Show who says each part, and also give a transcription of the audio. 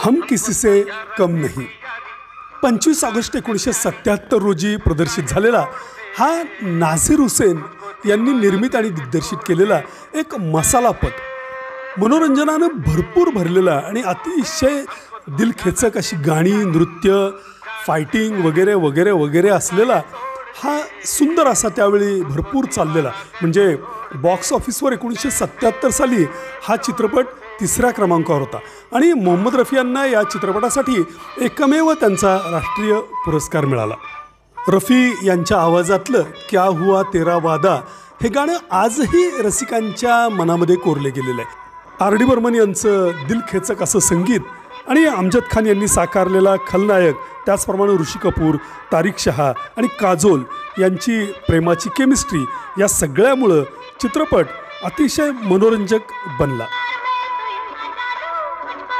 Speaker 1: हम किसी से कम नहीं 25 ऑगस्ट 1977 रोजी प्रदर्शित झालेला हा नाझीर हुसेन यांनी निर्मित आणि दिग्दर्शित केलेला एक मसालापट मनोरंजनानं भरपूर भरलेला आणि अतिशय दिलखेचक अशी गाणी नृत्य फायटिंग वगैरे वगैरे वगैरे असलेला हा सुंदर असा त्यावेळी भरपूर चाललेला म्हणजे बॉक्स ऑफिसवर 1977 साली हा चित्रपट तिसऱ्या क्रमांकावर होता आणि मोहम्मद रफी यांना या चित्रपटासाठी एकमेव त्यांचा राष्ट्रीय पुरस्कार मिळाला. रफी यांच्या आवाजातलं क्या हुआ तेरा वादा हे गाणं आजही रसिकांच्या मनामध्ये कोरले गेलेलं आहे. आर डी बर्मन यांचं दिलखेचक असं संगीत आणि अमजद खान यांनी साकारलेला खलनायक त्याचप्रमाणे ऋषी कपूर तारिक शहा आणि काजोल यांची प्रेमाची केमिस्ट्री या सगळ्यामुळं चित्रपट अतिशय मनोरंजक बनला.